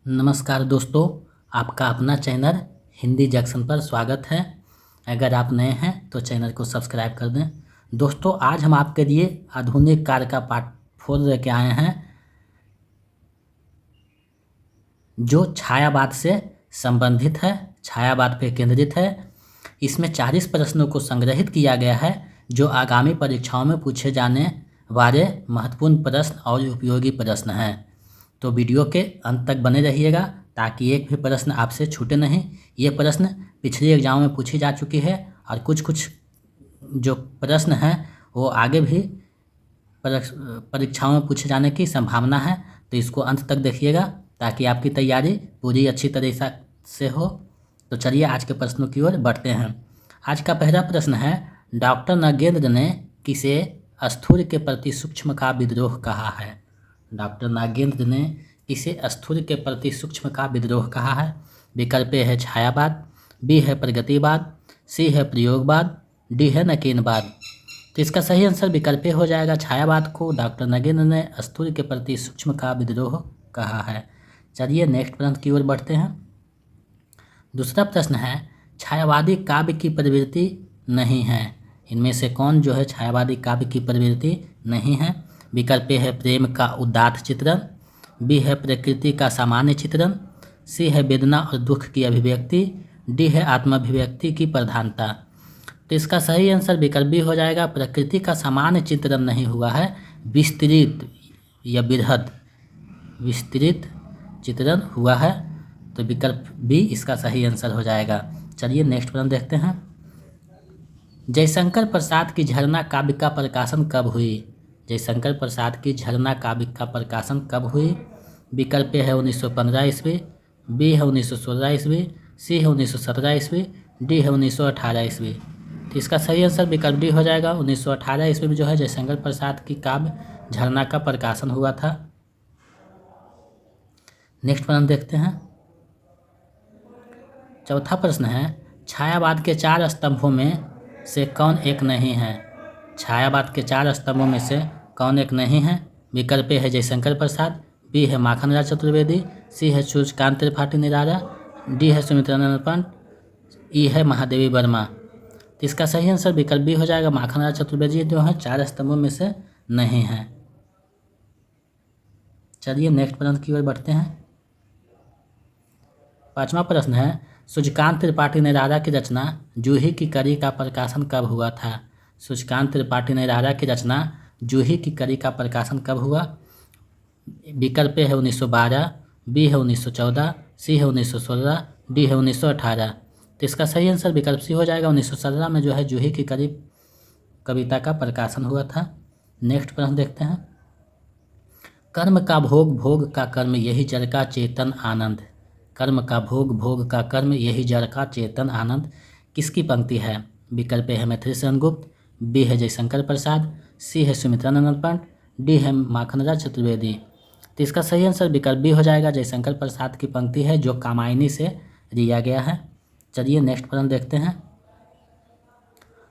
नमस्कार दोस्तों, आपका अपना चैनल हिंदी जंक्शन पर स्वागत है। अगर आप नए हैं तो चैनल को सब्सक्राइब कर दें। दोस्तों, आज हम आपके लिए आधुनिक कार का पार्ट 4 लेके आए हैं, जो छायावाद से संबंधित है, छायावाद पर केंद्रित है। इसमें 40 प्रश्नों को संग्रहित किया गया है, जो आगामी परीक्षाओं में पूछे जाने वाले महत्वपूर्ण प्रश्न और उपयोगी प्रश्न हैं। तो वीडियो के अंत तक बने रहिएगा ताकि एक भी प्रश्न आपसे छूटे नहीं। ये प्रश्न पिछले एग्जाम में पूछी जा चुकी है और कुछ जो प्रश्न हैं वो आगे भी परीक्षाओं में पूछे जाने की संभावना है। तो इसको अंत तक देखिएगा ताकि आपकी तैयारी पूरी अच्छी तरीके से हो। तो चलिए आज के प्रश्नों की ओर बढ़ते हैं। आज का पहला प्रश्न है, डॉक्टर नागेंद्र ने किसे स्थूल के प्रति सूक्ष्म का विद्रोह कहा है? डॉक्टर नागेंद्र ने किसे स्थूल के प्रति सूक्ष्म का विद्रोह कहा है? विकल्प ए है छायावाद, बी है प्रगतिवाद, सी है प्रयोगवाद, डी है नकीनवाद। तो इसका सही आंसर विकल्प ए हो जाएगा। छायावाद को डॉक्टर नागेंद्र ने स्थूल के प्रति सूक्ष्म का विद्रोह कहा है। चलिए नेक्स्ट प्रश्न की ओर बढ़ते हैं। दूसरा प्रश्न है, छायावादी काव्य की प्रवृत्ति नहीं है। इनमें से कौन जो है छायावादी काव्य की प्रवृत्ति नहीं है? विकल्प ए है प्रेम का उदात्त चित्रण, बी है प्रकृति का सामान्य चित्रण, सी है वेदना और दुख की अभिव्यक्ति, डी है आत्माभिव्यक्ति की प्रधानता। तो इसका सही आंसर विकल्प बी हो जाएगा। प्रकृति का सामान्य चित्रण नहीं हुआ है, विस्तृत या बृहद विस्तृत चित्रण हुआ है। तो विकल्प बी इसका सही आंसर हो जाएगा। चलिए नेक्स्ट प्रश्न देखते हैं। जयशंकर प्रसाद की झरना काव्य का प्रकाशन कब हुई? जयशंकर प्रसाद की झरना काव्य का प्रकाशन कब हुई? विकल्प ए है 1915 ईस्वी, बी है 1916 ईस्वी, सी है 1917 ईस्वी, डी है 1918 ईस्वी। तो इसका सही आंसर विकल्प डी हो जाएगा। 1918 ईस्वी में जो है जयशंकर प्रसाद की काव्य झरना का प्रकाशन हुआ था। नेक्स्ट प्रश्न देखते हैं। चौथा प्रश्न है, छायावाद के 4 स्तंभों में से कौन एक नहीं है? छायावाद के 4 स्तंभों में से कौन एक नहीं है? विकल्प ए है जयशंकर प्रसाद, बी है माखनराज चतुर्वेदी, सी है सूर्यकांत त्रिपाठी निराला, डी है सुमित्रानंद पंत, ई है महादेवी वर्मा। तो इसका सही आंसर विकल्प बी हो जाएगा। माखनराज चतुर्वेदी जो है 4 स्तंभों में से नहीं है। चलिए नेक्स्ट प्रश्न की ओर बढ़ते हैं। पांचवा प्रश्न है, सूर्यकांत त्रिपाठी निराला की रचना जूही की कड़ी का प्रकाशन कब हुआ था? सूर्यकांत त्रिपाठी निराला की रचना जूही की कड़ी का प्रकाशन कब हुआ? विकल्प है 1912, बी है 1914, सी है 1916, डी है 1918। तो इसका सही आंसर विकल्प सी हो जाएगा। 1917 में जो है जूही की कड़ी कविता का प्रकाशन हुआ था। नेक्स्ट प्रश्न देखते हैं। कर्म का भोग, भोग का कर्म, यही जड़ का चेतन आनंद। कर्म का भोग, भोग का कर्म, यही जड़ का चेतन आनंद किसकी पंक्ति है? विकल्प है मैथिली सेनगुप्त, बी है जयशंकर प्रसाद, सी है सुमित्रानंद पंत, डी है माखनराज चतुर्वेदी। तो इसका सही आंसर विकल्प बी हो जाएगा। जयशंकर प्रसाद की पंक्ति है जो कामायनी से लिया गया है। चलिए नेक्स्ट प्रश्न देखते हैं।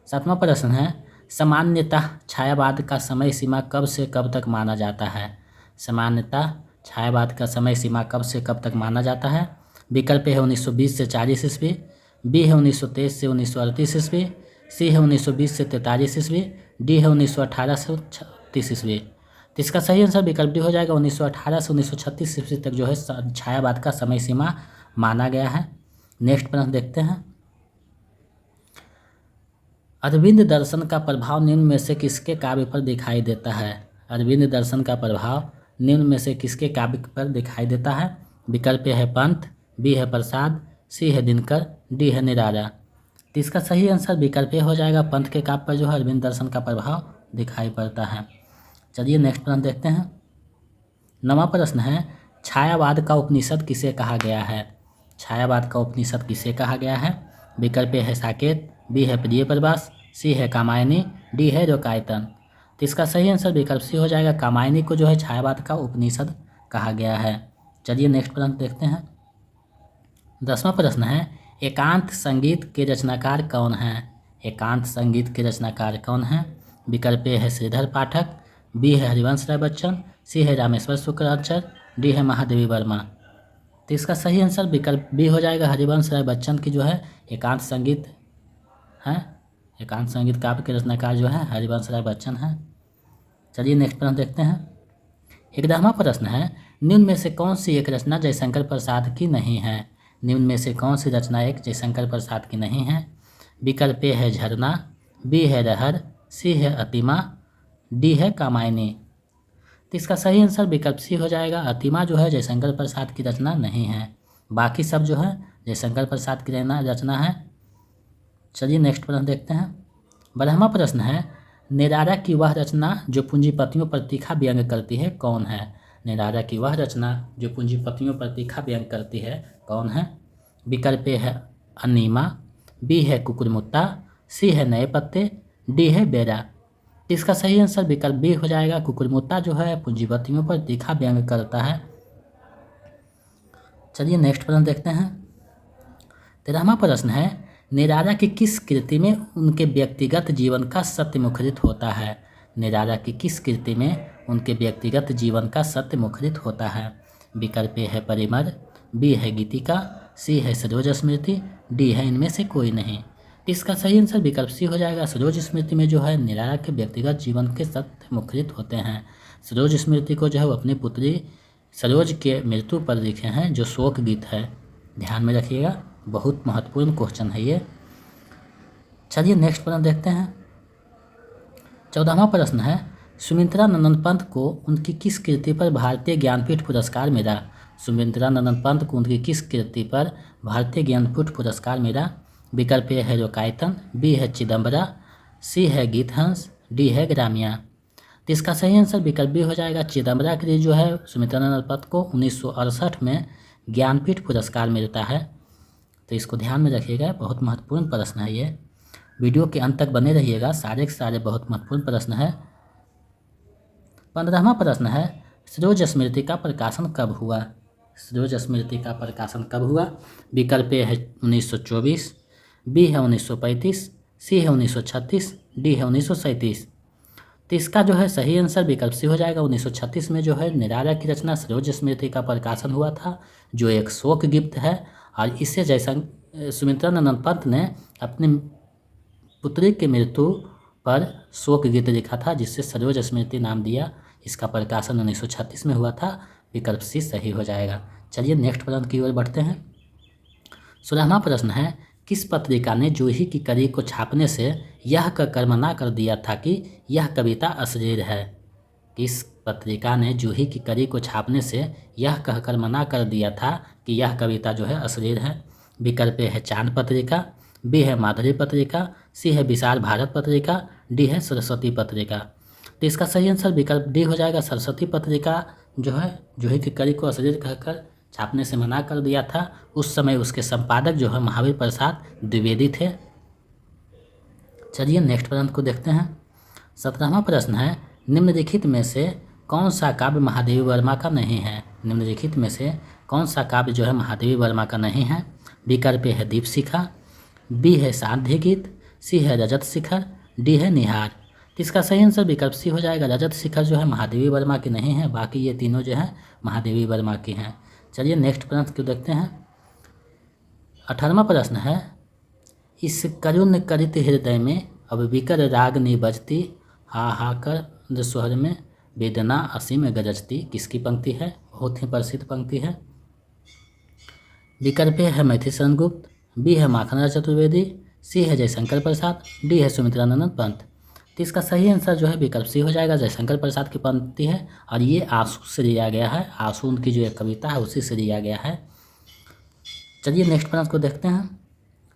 7वां प्रश्न है, सामान्यतः छायावाद का समय सीमा कब से कब तक माना जाता है? सामान्यतः छायावाद का समय सीमा कब से कब तक माना जाता है? विकल्प है 1920 से 40 ईस्वी, बी है 1923 से 1938 ईस्वी, सी है 1920 से 43 ईस्वी, डी है 1918 से 36 ईस्वी। तो इसका सही आंसर विकल्प डी हो जाएगा। 1918 से 1936 ईस्वी तक जो है छायावाद का समय सीमा माना गया है। नेक्स्ट प्रश्न देखते हैं। अरविंद दर्शन का प्रभाव निम्न में से किसके काव्य पर दिखाई देता है? अरविंद दर्शन का प्रभाव निम्न में से किसके काव्य पर दिखाई देता है? विकल्प है पंत, बी है प्रसाद, सी है दिनकर, डी है निराला। तो इसका सही आंसर विकल्प ए हो जाएगा। पंत के काव्य पर जो है अरविंद दर्शन का प्रभाव दिखाई पड़ता है। चलिए नेक्स्ट प्रश्न देखते हैं। 9वां प्रश्न है, छायावाद का उपनिषद किसे कहा गया है? छायावाद का उपनिषद किसे कहा गया है? विकल्प ए है साकेत, बी है प्रिय प्रवास, सी है कामायनी, डी है लोकायतन। तो इसका सही आंसर विकल्प सी हो जाएगा। कामायनी को जो है छायावाद का उपनिषद कहा गया है। चलिए नेक्स्ट प्रश्न देखते हैं। 10वां प्रश्न है, एकांत संगीत के रचनाकार कौन हैं? एकांत संगीत के रचनाकार कौन हैं? विकल्प ए है श्रीधर पाठक, बी है हरिवंश राय बच्चन, सी है रामेश्वर शुक्लाचार्य, डी है महादेवी वर्मा। तो इसका सही आंसर विकल्प बी हो जाएगा। हरिवंश राय बच्चन की जो है एकांत संगीत है, एकांत संगीत काव्य के रचनाकार जो है हरिवंश राय बच्चन है। चलिए नेक्स्ट प्रश्न देखते हैं। 11वां प्रश्न है, निम्न में से कौन सी एक रचना जयशंकर प्रसाद की नहीं है? निम्न में से कौन सी रचना एक जयशंकर प्रसाद की नहीं है? विकल्प ए है झरना, बी है रहर, सी है अतिमा, डी है कामायनी। तो इसका सही आंसर विकल्प सी हो जाएगा। अतिमा जो है जयशंकर प्रसाद की रचना नहीं है, बाकी सब जो है जयशंकर प्रसाद की रचना है। चलिए नेक्स्ट प्रश्न देखते हैं। 12वां प्रश्न है, निराला की वह रचना जो पूंजीपतियों पर तीखा व्यंग करती है कौन है? निराला की वह रचना जो पूंजीपतियों पर तीखा व्यंग करती है कौन है? विकल्प ए है अनीमा, बी है कुकुरमुत्ता, सी है नए पत्ते, डी है बेरा। इसका सही आंसर विकल्प बी हो जाएगा। कुकुरमुत्ता जो है पूंजीपतियों पर तीखा व्यंग करता है। चलिए नेक्स्ट प्रश्न देखते हैं। 13वां प्रश्न है, निराला की किस कृति में उनके व्यक्तिगत जीवन का सत्य मुखरित होता है? निराला की किस कृति में उनके व्यक्तिगत जीवन का सत्य मुखरित होता है? विकल्प ए है परिमर, बी है गीतिका, सी है सरोज स्मृति, डी है इनमें से कोई नहीं। इसका सही आंसर विकल्प सी हो जाएगा। सरोज स्मृति में जो है निराला के व्यक्तिगत जीवन के सत्य मुखरित होते हैं। सरोज स्मृति को जो है वो अपनी पुत्री सरोज के मृत्यु पर लिखे हैं, जो शोक गीत है। ध्यान में रखिएगा, बहुत महत्वपूर्ण क्वेश्चन है ये। चलिए नेक्स्ट प्रश्न देखते हैं। 14वां प्रश्न है, सुमित्रा नंदन पंत को उनकी किस कृति पर भारतीय ज्ञानपीठ पुरस्कार मिला? सुमित्रा नंदन पंत को उनकी किस कृति पर भारतीय ज्ञानपीठ पुरस्कार मिला? विकल्प ए है लोकायतन, बी है चिदम्बरा, सी है गीतहंस, डी है ग्रामिया। तो इसका सही आंसर विकल्प बी हो जाएगा। चिदम्बरा के लिए जो है सुमित्रा नंदन पंत को 1968 में ज्ञानपीठ पुरस्कार मिलता है। तो इसको ध्यान में रखिएगा, बहुत महत्वपूर्ण प्रश्न है ये। वीडियो के अंत तक बने रहिएगा, सारे के सारे बहुत महत्वपूर्ण प्रश्न है। 15वां प्रश्न है, सरोज स्मृति का प्रकाशन कब हुआ? सरोज स्मृति का प्रकाशन कब हुआ? विकल्प ए है 1924, बी है 1935, सी है 1936, डी है 1937। तो इसका जो है सही आंसर विकल्प सी हो जाएगा। 1936 में जो है निराला की रचना सरोज स्मृति का प्रकाशन हुआ था, जो एक शोक गीत है। और इससे सुमित्रा नंदन पंत ने अपनी पुत्री की मृत्यु पर शोक गीत लिखा था, जिससे सरोज स्मृति नाम दिया। इसका प्रकाशन 1936 में हुआ था। विकल्प सी सही हो जाएगा। चलिए नेक्स्ट प्रश्न की ओर बढ़ते हैं। 16वां प्रश्न है, किस पत्रिका ने जूही की कड़ी को छापने से यह कहकर मना कर दिया था कि यह कविता अश्लील है? किस पत्रिका ने जूही की कड़ी को छापने से यह कहकर मना कर दिया था कि यह कविता जो है अश्लील है? विकल्प ए है चांद पत्रिका, बी है माधुरी पत्रिका, सी है विशाल भारत पत्रिका, डी है सरस्वती पत्रिका। तो इसका सही आंसर विकल्प डी हो जाएगा। सरस्वती पत्रिका जो है जूही की कड़ी को अश्लील कहकर छापने से मना कर दिया था। उस समय उसके संपादक जो है महावीर प्रसाद द्विवेदी थे। चलिए नेक्स्ट प्रश्न को देखते हैं। 17वां प्रश्न है, निम्नलिखित में से कौन सा काव्य महादेवी वर्मा का नहीं है? निम्नलिखित में से कौन सा काव्य जो है महादेवी वर्मा का नहीं है? विकल्प ए है दीपशिखा, बी है साध्य गीत, सी है रजत शिखर, डी है निहार। तो इसका सही आंसर विकल्प सी हो जाएगा। रजत शिखर जो है महादेवी वर्मा की नहीं है, बाकी ये तीनों जो है महादेवी वर्मा की हैं। चलिए नेक्स्ट प्रश्न को देखते हैं। 18वां प्रश्न है, इस करुण करित हृदय में अब विकर रागनी बजती, हाहाकर स्वर में वेदना असीम गरजती। किसकी पंक्ति है? बहुत ही प्रसिद्ध पंक्ति है। विकल्प है मैथिली शरण गुप्त, बी है माखनलाल चतुर्वेदी, सी है जयशंकर प्रसाद, डी है सुमित्रा नंदन पंत। तो इसका सही आंसर जो है विकल्प सी हो जाएगा। जयशंकर प्रसाद की पंक्ति है और ये आंसू से लिया गया है। आंसू उनकी जो एक कविता है उसी से लिया गया है। चलिए नेक्स्ट प्रश्न को देखते हैं।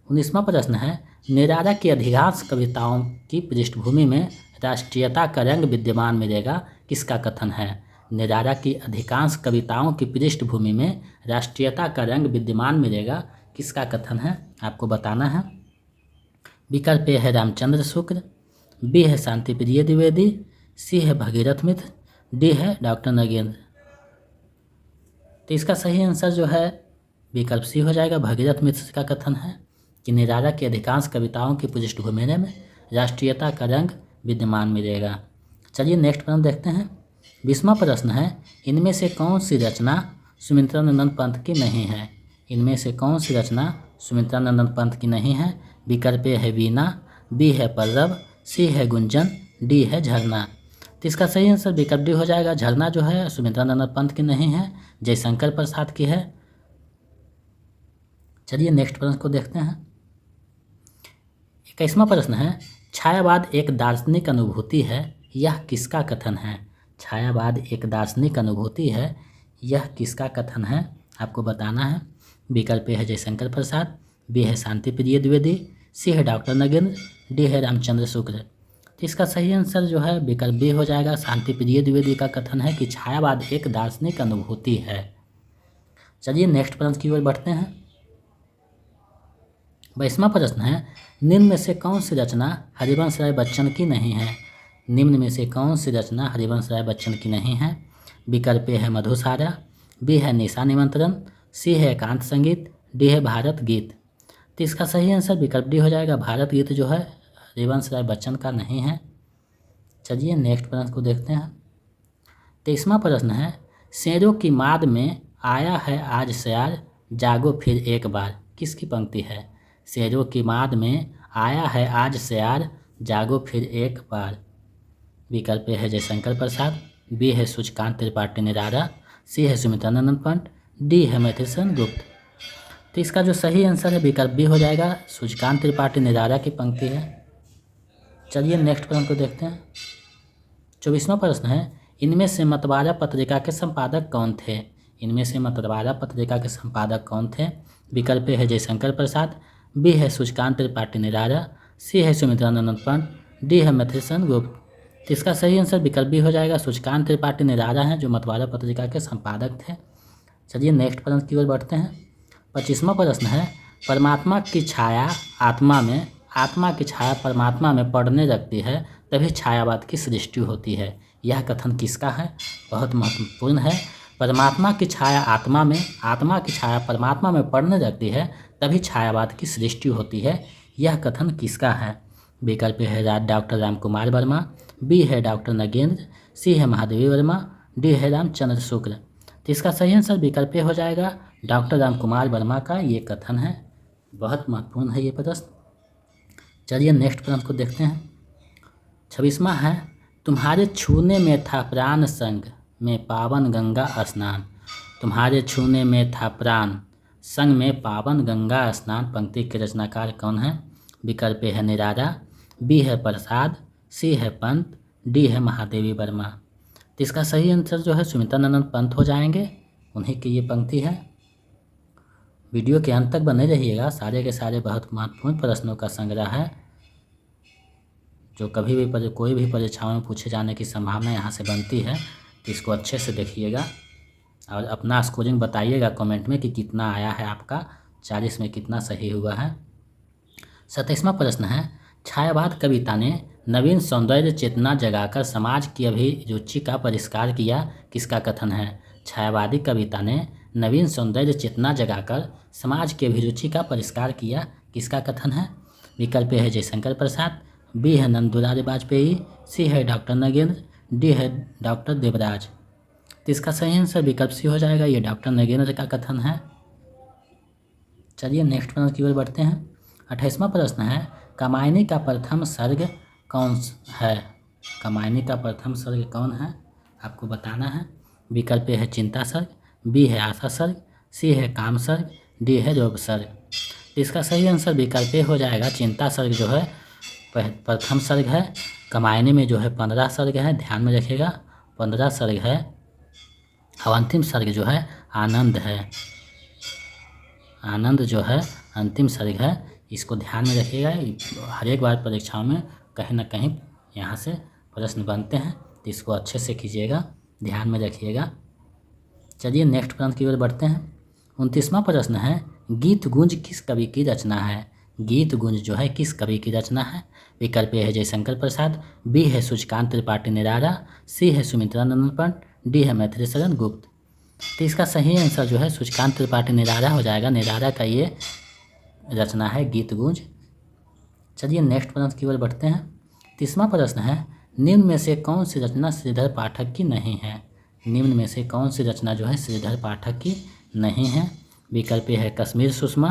19वां प्रश्न है, निराला की अधिकांश कविताओं की पृष्ठभूमि में राष्ट्रीयता का रंग विद्यमान मिलेगा। किसका कथन है? निराला की अधिकांश कविताओं की पृष्ठभूमि में राष्ट्रीयता का रंग विद्यमान मिलेगा। किसका कथन है आपको बताना है। विकल्प ए है रामचंद्र शुक्ल, बी है शांति प्रिय द्विवेदी, सी है भगीरथ मित्र, डी है डॉक्टर नगेंद्र। तो इसका सही आंसर जो है विकल्प सी हो जाएगा। भगीरथ मित्र का कथन है कि निराला की अधिकांश कविताओं की पृष्ठभूमि में राष्ट्रीयता का रंग विद्यमान मिलेगा। चलिए नेक्स्ट प्रश्न देखते हैं। 20वां प्रश्न है, इनमें से कौन सी रचना सुमित्रानंदन पंत की नहीं है? इनमें से कौन सी रचना सुमित्रानंदन पंत की नहीं है? विकल्प ए है वीणा, बी है पल्लव, सी है गुंजन, डी है झरना। तो इसका सही आंसर विकल्प डी हो जाएगा। झरना जो है सुमित्रानंदन पंत की नहीं है, जयशंकर प्रसाद की है। चलिए नेक्स्ट प्रश्न को देखते हैं। 21वां प्रश्न है, छायावाद एक दार्शनिक अनुभूति है, यह किसका कथन है? छायावाद एक दार्शनिक अनुभूति है, यह किसका कथन है? आपको बताना है। विकल्प ए है जयशंकर प्रसाद, बी है शांति प्रिय द्विवेदी, सी है डॉक्टर नगेंद्र, डी है रामचंद्र शुक्ल। तो इसका सही आंसर जो है विकल्प बी हो जाएगा। शांति प्रिय द्विवेदी का कथन है कि छायावाद एक दार्शनिक अनुभूति है। चलिए नेक्स्ट प्रश्न की ओर बढ़ते हैं। 22वां प्रश्न है, निम्न में से कौन सी रचना हरिवंश राय बच्चन की नहीं है? निम्न में से कौन सी रचना हरिवंश राय बच्चन की नहीं है? विकल्प ए है मधुसारा, बी है निशा निमंत्रण, सी है एकांत संगीत, डी है भारत गीत। तो इसका सही आंसर विकल्प डी हो जाएगा। भारत गीत जो है हरिवंश राय बच्चन का नहीं है। चलिए नेक्स्ट प्रश्न को देखते हैं। 23वां प्रश्न है, शेरों की माद में आया है आज सयार, जागो फिर एक बार। किसकी पंक्ति है? शेरों की माद में आया है आज सयार, जागो फिर एक बार। विकल्प ए है जयशंकर प्रसाद, बी है सूर्यकांत त्रिपाठी निराला, सी है सुमित्रानंदन पंत, डी है मैथिसन गुप्त। तो इसका जो सही आंसर है विकल्प बी हो जाएगा। सूर्यकांत त्रिपाठी निराला की पंक्ति है। चलिए नेक्स्ट प्रश्न को देखते हैं। 24वां प्रश्न है, इनमें से मतवाला पत्रिका के संपादक कौन थे? इनमें से मतवाला पत्रिका के संपादक कौन थे? विकल्प ए है जयशंकर प्रसाद, बी है सूर्यकांत त्रिपाठी निराला, सी है सुमित्रानंदन पंत, डी है मैथिसन गुप्त। तो इसका सही आंसर विकल्प बी हो जाएगा। सूर्यकांत त्रिपाठी निराला हैं जो मतवाला पत्रिका के संपादक थे। चलिए नेक्स्ट प्रश्न की ओर बढ़ते हैं। 25वां प्रश्न है, परमात्मा की छाया आत्मा में, आत्मा की छाया परमात्मा में पड़ने लगती है तभी छायावाद की सृष्टि होती है। यह कथन किसका है? बहुत महत्वपूर्ण है। परमात्मा की छाया आत्मा में, आत्मा की छाया परमात्मा में पड़ने लगती है तभी छायावाद की सृष्टि होती है। यह कथन किसका है? विकल्प है डॉक्टर रामकुमार वर्मा, बी है डॉक्टर नगेंद्र, सी है महादेवी वर्मा, डी है रामचंद्र शुक्ल। तो इसका सही आंसर विकल्प ए हो जाएगा। डॉक्टर रामकुमार वर्मा का ये कथन है। बहुत महत्वपूर्ण है ये प्रश्न। चलिए नेक्स्ट प्रश्न को देखते हैं। 26वां है, तुम्हारे छूने में था प्राण संग में पावन गंगा स्नान। तुम्हारे छूने में था प्राण संग में पावन गंगा स्नान पंक्ति के रचनाकार कौन है? विकल्प ए है निराला, बी है प्रसाद, सी है पंत, डी है महादेवी वर्मा। तो इसका सही आंसर जो है सुमित्रानंदन पंत हो जाएंगे। उन्हीं की ये पंक्ति है। वीडियो के अंत तक बने रहिएगा। सारे के सारे बहुत महत्वपूर्ण प्रश्नों का संग्रह है जो कभी भी कोई भी परीक्षाओं में पूछे जाने की संभावना यहाँ से बनती है। तो इसको अच्छे से देखिएगा और अपना स्कोरिंग बताइएगा कमेंट में कि कितना आया है आपका, 40 में कितना सही हुआ है। 27वां प्रश्न है, छायावाद कविता ने नवीन सौंदर्य चेतना जगाकर समाज की अभिरुचि का परिष्कार किया। किसका कथन है? छायावादी कविता ने नवीन सौंदर्य चेतना जगाकर समाज की अभिरुचि का परिष्कार किया। किसका कथन है? विकल्प है जयशंकर प्रसाद, बी है नंदुलाल वाजपेयी, सी है डॉक्टर नगेंद्र, डी है डॉक्टर देवराज। तो इसका सही आंसर विकल्प सी हो जाएगा। ये डॉक्टर नगेंद्र का कथन है। चलिए नेक्स्ट प्रश्न की ओर बढ़ते हैं। 28वां प्रश्न है, कामायनी का प्रथम सर्ग कौन है? कामायनी का प्रथम सर्ग कौन है? आपको बताना है। विकल्प है चिंता सर्ग, बी है आशा सर्ग, सी है काम सर्ग, डी है रोग सर्ग। तो इसका सही आंसर विकल्प ए हो जाएगा। चिंता सर्ग जो है प्रथम सर्ग है। कामायनी में जो है 15 सर्ग है, ध्यान में रखिएगा 15 सर्ग है। और अंतिम सर्ग जो है आनंद है। आनंद जो है अंतिम सर्ग है। इसको ध्यान में रखिएगा। हर एक बार परीक्षाओं में कहीं ना कहीं यहाँ से प्रश्न बनते हैं, तो इसको अच्छे से कीजिएगा, ध्यान में रखिएगा। चलिए नेक्स्ट प्रश्न की ओर बढ़ते हैं। 29वां प्रश्न है, गीत गुंज किस कवि की रचना है? गीत गुंज जो है किस कवि की रचना है? विकल्प ए है जयशंकर प्रसाद, बी है सूर्यकांत त्रिपाठी निराला, सी है सुमित्रानंदन पंत, डी है मैथिलीशरण गुप्त। तो इसका सही आंसर जो है सूर्यकांत त्रिपाठी निराला हो जाएगा। निराला का ये रचना है गीत गुंज। चलिए नेक्स्ट प्रश्न की ओर बढ़ते हैं। 30वां प्रश्न है, निम्न में से कौन सी रचना श्रीधर पाठक की नहीं है? निम्न में से कौन सी रचना जो है श्रीधर पाठक की नहीं है? विकल्प ए है कश्मीर सुषमा,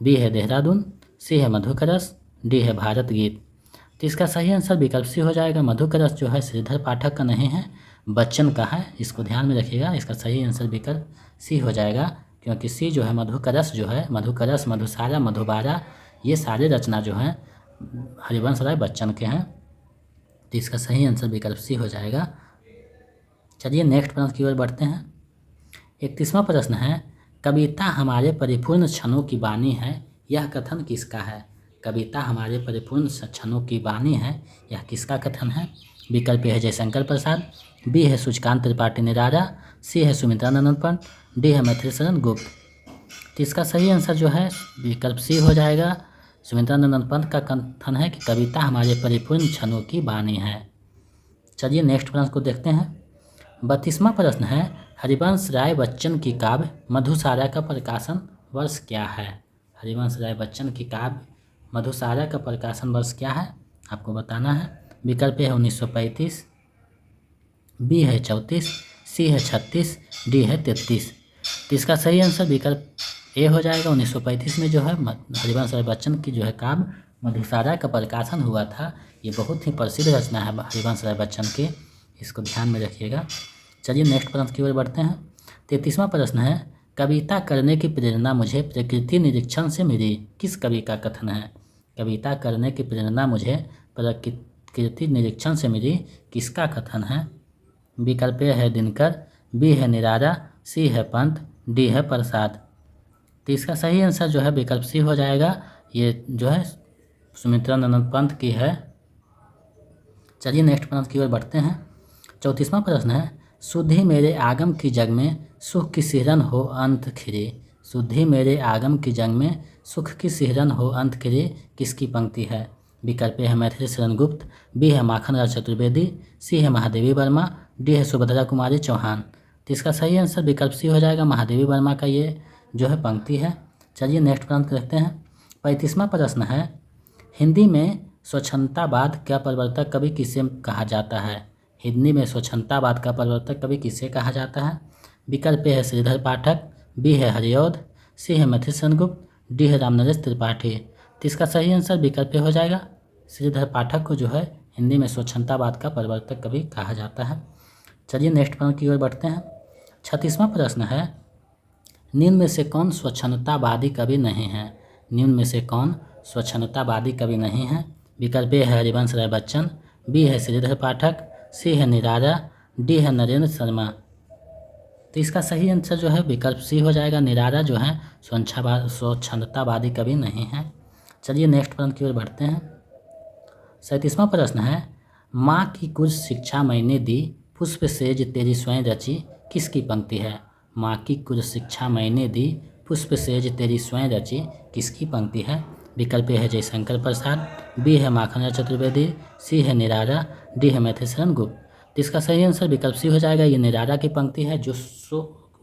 बी है देहरादून, सी है मधु का रस, डी है भारत गीत। तो इसका सही आंसर विकल्प सी हो जाएगा। मधु का रस जो है श्रीधर पाठक का नहीं है, बच्चन का है। इसको ध्यान में रखिएगा। इसका सही आंसर विकल्प सी हो जाएगा, क्योंकि सी जो है मधु का रस जो है, मधु का रस, मधुसारा, मधुबारा, ये सारे रचना जो हैं हरिवंश राय बच्चन के हैं। तो इसका सही आंसर विकल्प सी हो जाएगा। चलिए नेक्स्ट प्रश्न की ओर बढ़ते हैं। 31वां प्रश्न है, कविता हमारे परिपूर्ण क्षणों की वाणी है, यह कथन किसका है? कविता हमारे परिपूर्ण क्षणों की वाणी है, यह किसका कथन है? विकल्प है जयशंकर प्रसाद, बी है सूर्यकांत त्रिपाठी निराला, सी है सुमित्रानंद पंत, डी है मैथिलीशरण गुप्त। तो इसका सही आंसर जो है विकल्प सी हो जाएगा। सुमित्रानंद पंत का कथन है कि कविता हमारे परिपूर्ण क्षणों की वाणी है। चलिए नेक्स्ट प्रश्न को देखते हैं। 32वां प्रश्न है, हरिवंश राय बच्चन की काव्य मधुसारा का प्रकाशन वर्ष क्या है? हरिवंश राय बच्चन की काव्य मधुसारा का प्रकाशन वर्ष क्या है, आपको बताना है। विकल्प है 1935, बी है 34, सी है 36, डी है 33। तो इसका सही आंसर विकल्प ए हो जाएगा। 1935 में जो है हरिवंश राय बच्चन की जो है काव्य मधुसारा का प्रकाशन हुआ था। ये बहुत ही प्रसिद्ध रचना है हरिवंश राय बच्चन की, इसको ध्यान में रखिएगा। चलिए नेक्स्ट प्रश्न की ओर बढ़ते हैं। 33वां प्रश्न है, कविता करने की प्रेरणा मुझे प्रकृति निरीक्षण से मिली, किस कवि का कथन है? कविता करने की प्रेरणा मुझे प्रकृति निरीक्षण से मिली, किसका कथन है? विकल्प ए है दिनकर, बी है निराला, सी है पंत, डी है प्रसाद। तो इसका सही आंसर जो है विकल्प सी हो जाएगा। ये जो है सुमित्रानंद पंत की है। चलिए नेक्स्ट प्रश्न की ओर बढ़ते हैं। 34वां प्रश्न है, सुधि मेरे आगम की जग में सुख की सिहरन हो अंत खिरे। सुधि मेरे आगम की जग में सुख की सिहरन हो अंत खिरे, किसकी पंक्ति है? विकल्प है मैथिलीशरण गुप्त, बी है माखन लाल चतुर्वेदी, सी है महादेवी वर्मा, डी है सुभद्रा कुमारी चौहान। तो इसका सही आंसर विकल्प सी हो जाएगा। महादेवी वर्मा का ये जो है पंक्ति है। चलिए नेक्स्ट प्रश्न देखते हैं। 35वां प्रश्न है, हिंदी में स्वच्छंदतावाद का प्रवर्तक कवि किसे कहा जाता है? हिंदी में स्वच्छंदतावाद का प्रवर्तक कवि किसे कहा जाता है? विकल्प ए है श्रीधर पाठक, बी है हरिऔध, सी है मैथिलीशरण गुप्त, डी है रामनरेश त्रिपाठी। तो इसका सही आंसर विकल्प ए हो जाएगा। श्रीधर पाठक को जो है हिंदी में स्वच्छंदतावाद का प्रवर्तक कवि कहा जाता है। चलिए नेक्स्ट प्रश्न की ओर बढ़ते हैं। 36वां प्रश्न है, निम्न में से कौन स्वच्छंदतावादी कवि नहीं है? निम्न में से कौन स्वच्छंदतावादी कवि नहीं है? विकल्प ए है हरिवंश राय बच्चन, बी है श्रीधर पाठक, सी है निराला, डी है नरेंद्र शर्मा। तो इसका सही आंसर जो है विकल्प सी हो जाएगा। निराला जो है स्वच्छंदतावादी कवि नहीं है। चलिए नेक्स्ट प्रश्न की ओर बढ़ते हैं। 37वां प्रश्न है, माँ की कुछ शिक्षा मैंने दी, पुष्प सेज तेरी स्वयं रची, किसकी पंक्ति है? माँ की कुछ शिक्षा मैंने दी, पुष्प सेज तेरी स्वयं रची, किसकी पंक्ति है? विकल्प ए है जयशंकर प्रसाद, बी है माखन लाल चतुर्वेदी, सी है निराला, डी है मैथिलीशरण गुप्त। तो इसका सही आंसर विकल्प सी हो जाएगा। ये निराला की पंक्ति है, जो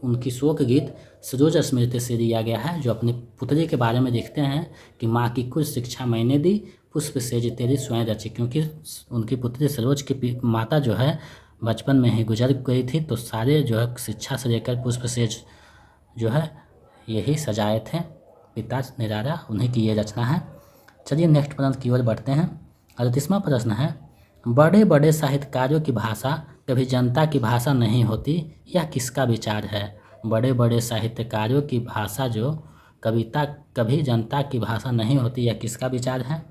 उनकी शोक गीत सरोज स्मृति से दिया गया है, जो अपने पुत्री के बारे में लिखते हैं कि माँ की कुछ शिक्षा मैंने दी, पुष्प सेज तेरी स्वयं रची। क्योंकि उनकी पुत्री सरोज की माता जो है बचपन में ही गुजर गई थी, तो सारे जो है शिक्षा से लेकर पुष्प सेज जो है यही सजाए थे पिता निराला, उन्हीं की ये रचना है। चलिए नेक्स्ट प्रश्न की ओर बढ़ते हैं। 38वां प्रश्न है, बड़े बड़े साहित्यकारों की भाषा कभी जनता की भाषा नहीं होती, यह किसका विचार है? बड़े बड़े साहित्यकारों की भाषा जो कविता कभी जनता की भाषा नहीं होती, यह किसका विचार है?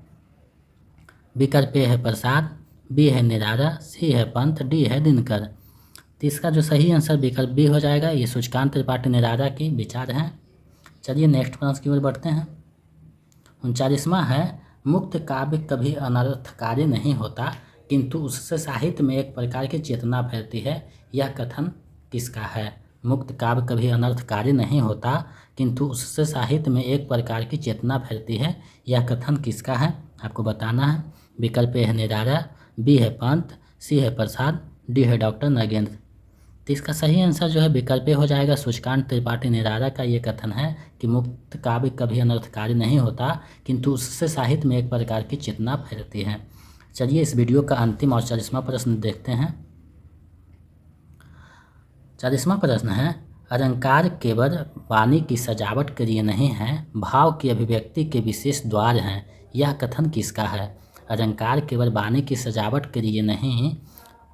विकल्प ए है प्रसाद, बी है निराला, सी है पंत, डी है दिनकर। तो इसका जो सही आंसर विकल्प बी हो जाएगा। ये सूर्यकांत त्रिपाठी निराला के विचार हैं। चलिए नेक्स्ट प्रश्न की ओर बढ़ते हैं। 39वां है, मुक्त काव्य कभी अनर्थकारी नहीं होता, किंतु उससे साहित्य में एक प्रकार की चेतना फैलती है, यह कथन किसका है? मुक्त काव्य कभी अनर्थकारी नहीं होता, किंतु उससे साहित्य में एक प्रकार की चेतना फैलती है, यह कथन किसका है? आपको बताना है। विकल्प ए है निराला, बी है पंत, सी है प्रसाद, डी है डॉक्टर नगेंद्र। तो इसका सही आंसर जो है विकल्प ए हो जाएगा। सूर्यकांत त्रिपाठी निराला का ये कथन है कि मुक्त काव्य कभी अनर्थकारी नहीं होता, किंतु उससे साहित्य में एक प्रकार की चेतना फैलती है। चलिए इस वीडियो का अंतिम और 40वां प्रश्न देखते हैं। 40वां प्रश्न है, अलंकार केवल वाणी की सजावट के लिए नहीं है, भाव की अभिव्यक्ति के विशेष द्वार हैं। यह कथन किसका है? अलंकार केवल वाणी की सजावट के लिए नहीं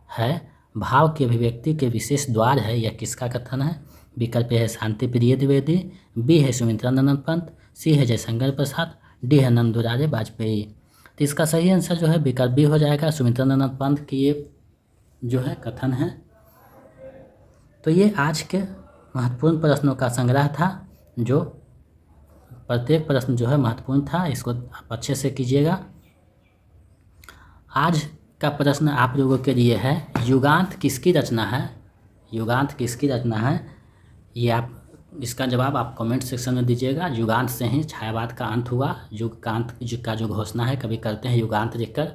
है, भाव की अभिव्यक्ति के विशेष द्वार है। यह किसका कथन है? विकल्प है शांति प्रिय द्विवेदी, बी है सुमित्रानंद पंत, सी है जयशंकर प्रसाद, डी है नंदुलाल वाजपेयी। तो इसका सही आंसर जो है विकल्प बी हो जाएगा, सुमित्रानंद पंत की ये जो है कथन है। तो ये आज के महत्वपूर्ण प्रश्नों का संग्रह था, जो प्रत्येक प्रश्न जो है महत्वपूर्ण था, इसको आप अच्छे से कीजिएगा। आज का प्रश्न आप लोगों के लिए है, युगांत किसकी रचना है? युगांत किसकी रचना है, ये आप इसका जवाब आप कमेंट सेक्शन में दीजिएगा। युगांत से ही छायावाद का अंत हुआ। युगांत का जो घोषणा है कभी करते हैं युगांत लिखकर,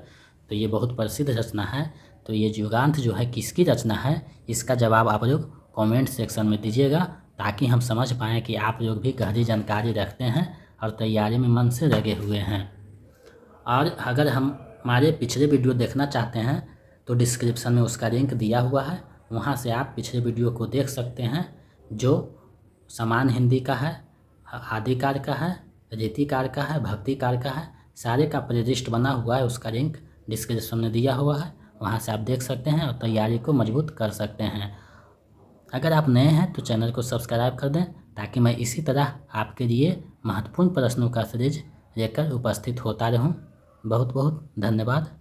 तो ये बहुत प्रसिद्ध रचना है। तो ये युगांत जो है किसकी रचना है, इसका जवाब आप लोग कमेंट सेक्शन में दीजिएगा, ताकि हम समझ पाएँ कि आप लोग भी गहरी जानकारी रखते हैं और तैयारी में मन से लगे हुए हैं। और अगर हम हमारे पिछले वीडियो देखना चाहते हैं तो डिस्क्रिप्शन में उसका लिंक दिया हुआ है, वहाँ से आप पिछले वीडियो को देख सकते हैं, जो समान हिंदी का है, आदिकाल का है, रीतिकार का है, भक्तिकार का है, सारे का प्लेलिस्ट बना हुआ है। उसका लिंक डिस्क्रिप्शन में दिया हुआ है, वहाँ से आप देख सकते हैं और तैयारी को मजबूत कर सकते हैं। अगर आप नए हैं तो चैनल को सब्सक्राइब कर दें, ताकि मैं इसी तरह आपके लिए महत्वपूर्ण प्रश्नों का सीरीज लेकर उपस्थित होता रहूं। बहुत बहुत धन्यवाद।